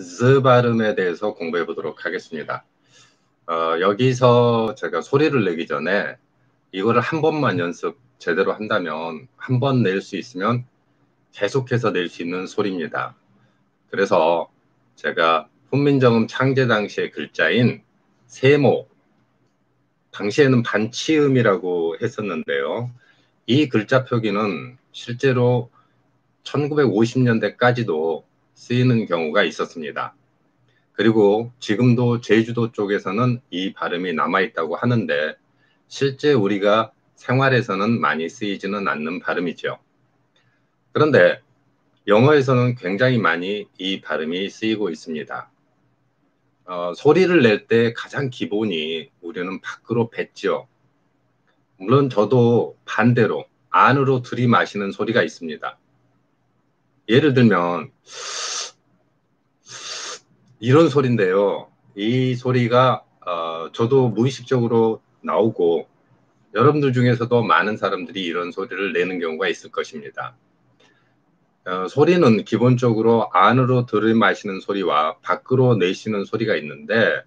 Z 발음에 대해서 공부해 보도록 하겠습니다. 여기서 제가 소리를 내기 전에 이거를 한 번만 연습 제대로 한다면 한 번 낼 수 있으면 계속해서 낼 수 있는 소리입니다. 그래서 제가 훈민정음 창제 당시의 글자인 세모, 당시에는 반치음이라고 했었는데요. 이 글자 표기는 실제로 1950년대까지도 쓰이는 경우가 있었습니다. 그리고 지금도 제주도 쪽에서는 이 발음이 남아있다고 하는데 실제 우리가 생활에서는 많이 쓰이지는 않는 발음이죠. 그런데 영어에서는 굉장히 많이 이 발음이 쓰이고 있습니다. 소리를 낼 때 가장 기본이 우리는 밖으로 뱉죠. 물론 저도 반대로 안으로 들이마시는 소리가 있습니다. 예를 들면 이런 소리인데요. 이 소리가 저도 무의식적으로 나오고 여러분들 중에서도 많은 사람들이 이런 소리를 내는 경우가 있을 것입니다. 소리는 기본적으로 안으로 들이마시는 소리와 밖으로 내쉬는 소리가 있는데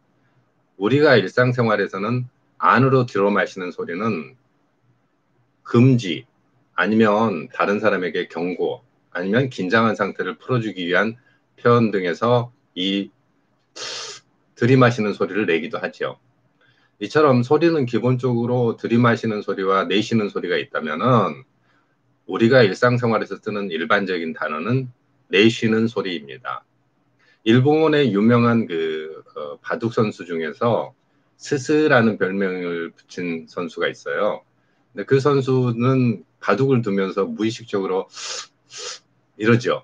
우리가 일상생활에서는 안으로 들어마시는 소리는 금지 아니면 다른 사람에게 경고 아니면 긴장한 상태를 풀어주기 위한 표현 등에서 이 들이마시는 소리를 내기도 하죠. 이처럼 소리는 기본적으로 들이마시는 소리와 내쉬는 소리가 있다면은 우리가 일상생활에서 쓰는 일반적인 단어는 내쉬는 소리입니다. 일본의 유명한 바둑 선수 중에서 스스라는 별명을 붙인 선수가 있어요. 근데 그 선수는 바둑을 두면서 무의식적으로 이러죠.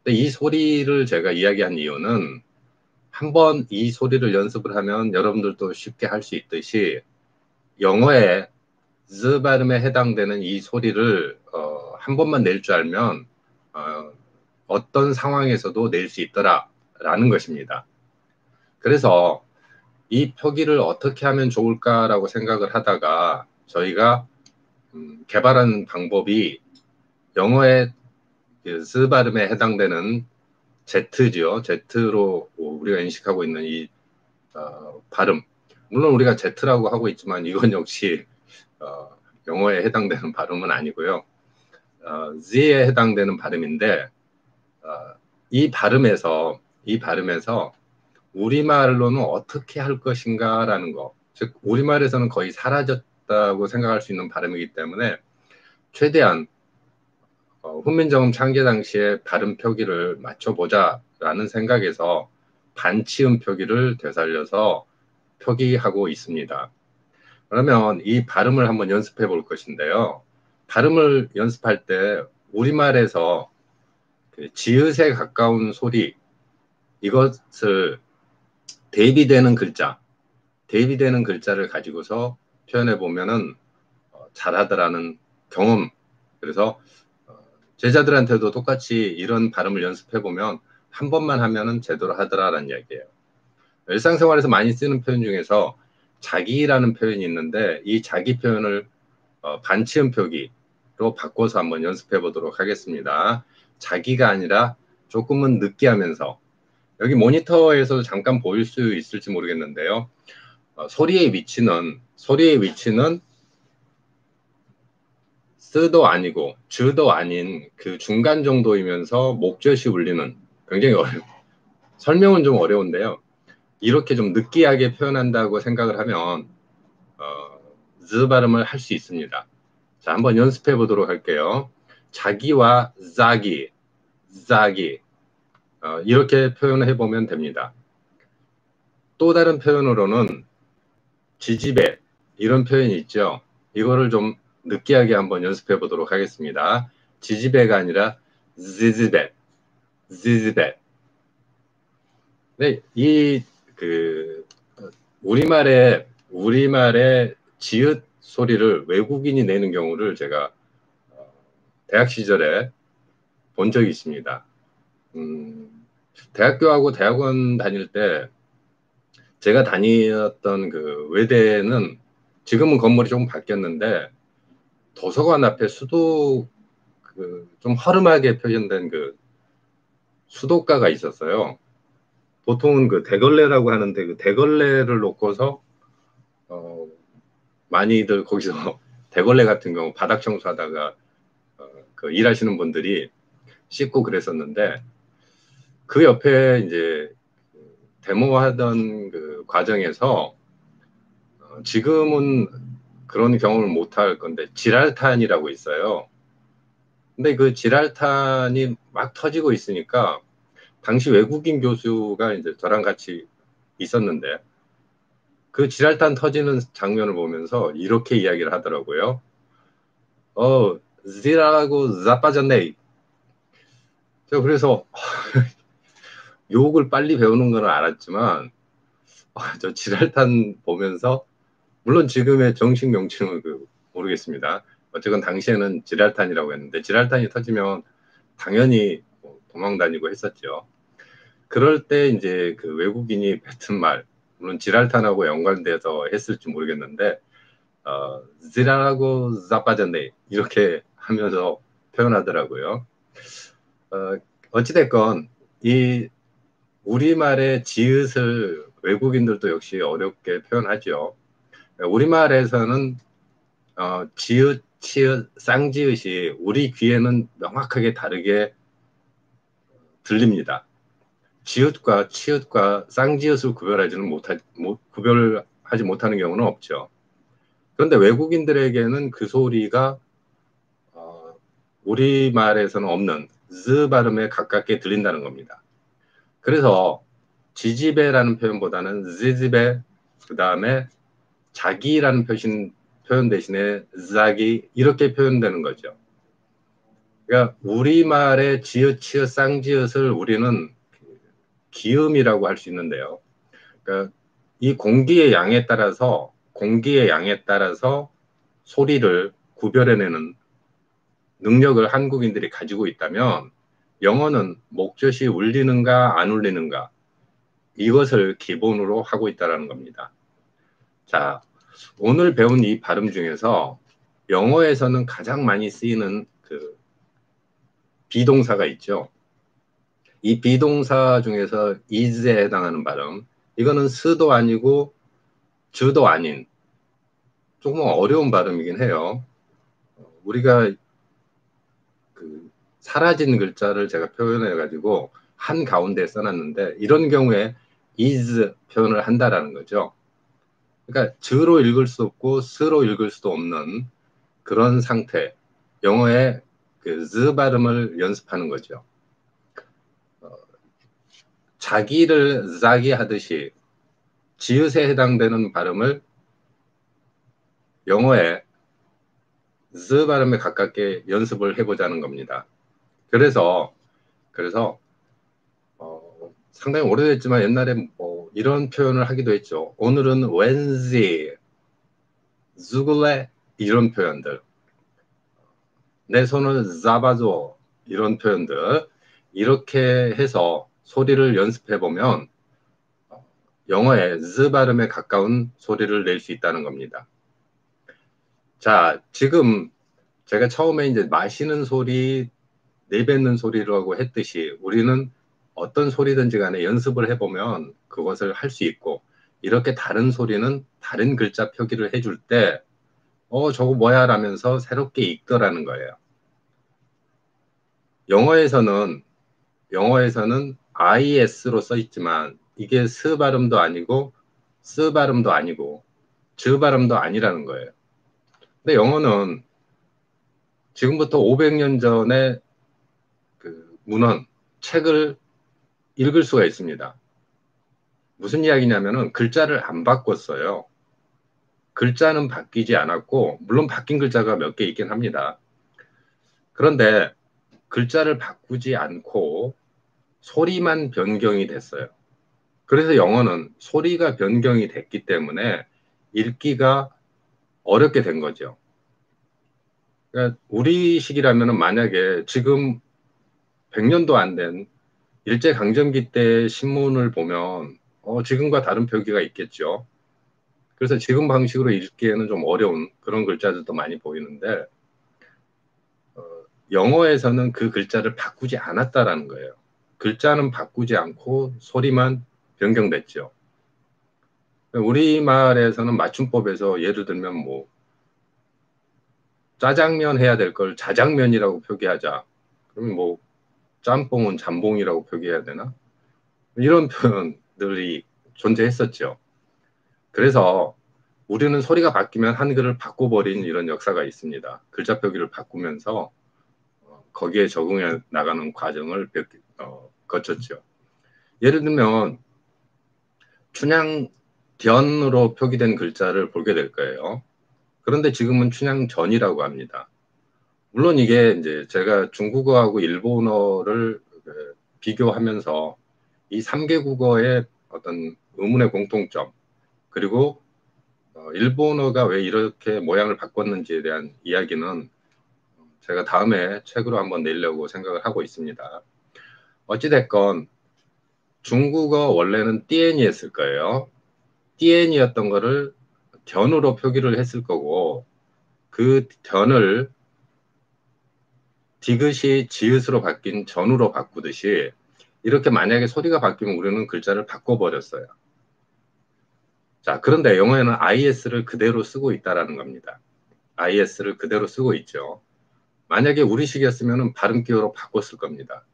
근데 이 소리를 제가 이야기한 이유는 한번 이 소리를 연습을 하면 여러분들도 쉽게 할 수 있듯이 영어의 Z 발음에 해당되는 이 소리를 한 번만 낼 줄 알면 어떤 상황에서도 낼 수 있더라라는 것입니다. 그래서 이 표기를 어떻게 하면 좋을까라고 생각을 하다가 저희가 개발한 방법이 영어의 Z 발음에 해당되는 Z죠. Z로 우리가 인식하고 있는 이 발음. 물론 우리가 Z라고 하고 있지만 이건 역시 영어에 해당되는 발음은 아니고요. Z에 해당되는 발음인데 이 발음에서 우리말로는 어떻게 할 것인가라는 거. 즉 우리말에서는 거의 사라졌다고 생각할 수 있는 발음이기 때문에 최대한 훈민정음 창제 당시에 발음 표기를 맞춰보자라는 생각에서 반치음 표기를 되살려서 표기하고 있습니다. 그러면 이 발음을 한번 연습해 볼 것인데요. 발음을 연습할 때 우리말에서 지읒에 가까운 소리, 이것을 대비되는 글자를 가지고서 표현해 보면은 잘하더라는 경험. 그래서 제자들한테도 똑같이 이런 발음을 연습해 보면 한 번만 하면은 제대로 하더라라는 이야기예요. 일상생활에서 많이 쓰는 표현 중에서 자기라는 표현이 있는데 이 자기 표현을 반치음 표기로 바꿔서 한번 연습해 보도록 하겠습니다. 자기가 아니라 조금은 느끼하면서 여기 모니터에서 잠깐 보일 수 있을지 모르겠는데요. 소리의 위치는 쓰도 아니고 즈도 아닌 그 중간 정도이면서 목젖이 울리는 굉장히 설명은 좀 어려운데요. 이렇게 좀 느끼하게 표현한다고 생각을 하면 Z 발음을 할 수 있습니다. 자, 한번 연습해 보도록 할게요. 자기와 자기 이렇게 표현을 해보면 됩니다. 또 다른 표현으로는 지지배 이런 표현이 있죠. 이거를 좀 느끼하게 한번 연습해 보도록 하겠습니다. 지지배가 아니라 지지배. 네, 우리말의 지읒 소리를 외국인이 내는 경우를 제가 대학 시절에 본 적이 있습니다. 대학교하고 대학원 다닐 때 제가 다녔던 그 외대는 지금은 건물이 조금 바뀌었는데 도서관 앞에 좀 허름하게 표현된 그 수도가가 있었어요. 보통은 그 대걸레라고 하는데 그 대걸레를 놓고서 많이들 거기서 대걸레 같은 경우 바닥 청소하다가 그 일하시는 분들이 씻고 그랬었는데 그 옆에 이제 데모하던 그 과정에서 지금은 그런 경험을 못 할 건데 지랄탄이라고 있어요. 근데 그 지랄탄이 막 터지고 있으니까 당시 외국인 교수가 이제 저랑 같이 있었는데 그 지랄탄 터지는 장면을 보면서 이렇게 이야기를 하더라고요. 지랄하고 자빠졌네. 저 그래서 욕을 빨리 배우는 건 알았지만 저 지랄탄 보면서 물론 지금의 정식 명칭은 모르겠습니다. 어쨌건 당시에는 지랄탄이라고 했는데 지랄탄이 터지면 당연히 도망 다니고 했었죠. 그럴 때 이제 그 외국인이 뱉은 말, 물론 지랄탄하고 연관돼서 했을지 모르겠는데 지랄하고 자빠졌네 이렇게 하면서 표현하더라고요. 어찌됐건 이 우리말의 지읒을 외국인들도 역시 어렵게 표현하죠. 우리말에서는 지읒, 치읒, 쌍지읒이 우리 귀에는 명확하게 다르게 들립니다. 지읒과 치읒과 쌍지읒을 구별하지 못하는 경우는 없죠. 그런데 외국인들에게는 그 소리가 우리말에서는 없는 즈 발음에 가깝게 들린다는 겁니다. 그래서 지지배라는 표현보다는 지지배, 그 다음에 자기라는 표현 대신에 자기 이렇게 표현되는 거죠. 그러니까 우리말의 지읒, 치읒, 쌍지읒을 우리는 기음이라고 할 수 있는데요. 그러니까 이 공기의 양에 따라서 소리를 구별해내는 능력을 한국인들이 가지고 있다면 영어는 목젖이 울리는가 안 울리는가 이것을 기본으로 하고 있다는 겁니다. 자, 오늘 배운 이 발음 중에서 영어에서는 가장 많이 쓰이는 그 비동사가 있죠. 이 비동사 중에서 is에 해당하는 발음, 이거는 스도 아니고 주도 아닌 조금 어려운 발음이긴 해요. 우리가 그 사라진 글자를 제가 표현해 가지고 한 가운데 써놨는데 이런 경우에 is 표현을 한다라는 거죠. 그러니까 주로 읽을 수 없고 스로 읽을 수도 없는 그런 상태. 영어의 그 z 발음을 연습하는 거죠. 자기를 자기 하듯이 지읒에 해당되는 발음을 영어의 z 발음에 가깝게 연습을 해보자는 겁니다. 그래서 상당히 오래됐지만 옛날에 뭐 이런 표현을 하기도 했죠. 오늘은 왠지 죽을래 이런 표현들, 내 손을 잡아줘 이런 표현들 이렇게 해서 소리를 연습해 보면 영어의 z 발음에 가까운 소리를 낼 수 있다는 겁니다. 자, 지금 제가 처음에 이제 마시는 소리, 내뱉는 소리라고 했듯이 우리는 어떤 소리든지 간에 연습을 해보면 그것을 할 수 있고 이렇게 다른 소리는 다른 글자 표기를 해줄 때 저거 뭐야 라면서 새롭게 읽더라는 거예요. 영어에서는 IS로 써 있지만 이게 스 발음도 아니고 스 발음도 아니고 즈 발음도 아니라는 거예요. 근데 영어는 지금부터 500년 전에 그 문헌, 책을 읽을 수가 있습니다. 무슨 이야기냐면은 글자를 안 바꿨어요. 글자는 바뀌지 않았고, 물론 바뀐 글자가 몇 개 있긴 합니다. 그런데 글자를 바꾸지 않고 소리만 변경이 됐어요. 그래서 영어는 소리가 변경이 됐기 때문에 읽기가 어렵게 된 거죠. 그러니까 우리식이라면 만약에 지금 100년도 안 된 일제강점기 때 신문을 보면 지금과 다른 표기가 있겠죠. 그래서 지금 방식으로 읽기에는 좀 어려운 그런 글자들도 많이 보이는데 영어에서는 그 글자를 바꾸지 않았다라는 거예요. 글자는 바꾸지 않고 소리만 변경됐죠. 우리말에서는 맞춤법에서 예를 들면 뭐 짜장면 해야 될 걸 자장면이라고 표기하자. 그러면 뭐 짬뽕은 잠봉이라고 표기해야 되나? 이런 표현들이 존재했었죠. 그래서 우리는 소리가 바뀌면 한글을 바꿔버린 이런 역사가 있습니다. 글자 표기를 바꾸면서 거기에 적응해 나가는 과정을 거쳤죠. 예를 들면 춘향전으로 표기된 글자를 보게 될 거예요. 그런데 지금은 춘향전이라고 합니다. 물론 이게 이제 제가 중국어하고 일본어를 비교하면서 이 3개 국어의 어떤 의문의 공통점, 그리고 일본어가 왜 이렇게 모양을 바꿨는지에 대한 이야기는 제가 다음에 책으로 한번 내려고 생각을 하고 있습니다. 어찌됐건 중국어 원래는 띠엔이었을 거예요. 띠엔이었던 거를 견으로 표기를 했을 거고, 그 견을 디귿이 지읒으로 바뀐 전으로 바꾸듯이 이렇게 만약에 소리가 바뀌면 우리는 글자를 바꿔버렸어요. 자, 그런데 영어에는 IS를 그대로 쓰고 있다라는 겁니다. IS를 그대로 쓰고 있죠. 만약에 우리식이었으면 발음 기호로 바꿨을 겁니다.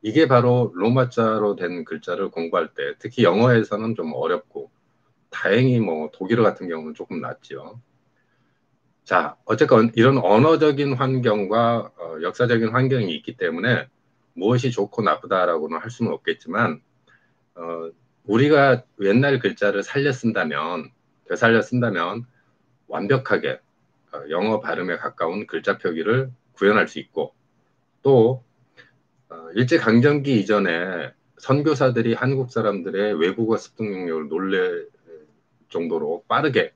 이게 바로 로마자로 된 글자를 공부할 때, 특히 영어에서는 좀 어렵고, 다행히 뭐 독일어 같은 경우는 조금 낫죠. 자, 어쨌건 이런 언어적인 환경과 역사적인 환경이 있기 때문에 무엇이 좋고 나쁘다라고는 할 수는 없겠지만, 우리가 옛날 글자를 살려 쓴다면, 되살려 쓴다면 완벽하게 영어 발음에 가까운 글자 표기를 구현할 수 있고, 또 일제강점기 이전에 선교사들이 한국 사람들의 외국어 습득 능력을 놀랄 정도로 빠르게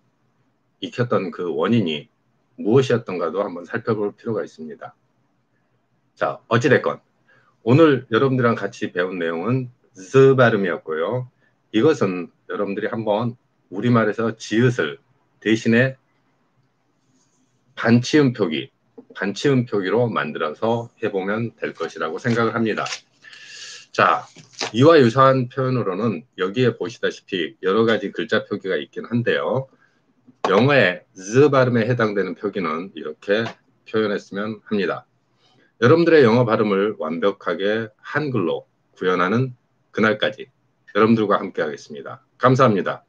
익혔던 그 원인이 무엇이었던가도 한번 살펴볼 필요가 있습니다. 자, 어찌됐건 오늘 여러분들이랑 같이 배운 내용은 Z 발음이었고요. 이것은 여러분들이 한번 우리말에서 지읒을 대신에 반치음 표기로 만들어서 해보면 될 것이라고 생각을 합니다. 자, 이와 유사한 표현으로는 여기에 보시다시피 여러 가지 글자 표기가 있긴 한데요. 영어의 Z 발음에 해당되는 표기는 이렇게 표현했으면 합니다. 여러분들의 영어 발음을 완벽하게 한글로 구현하는 그날까지 여러분들과 함께 하겠습니다. 감사합니다.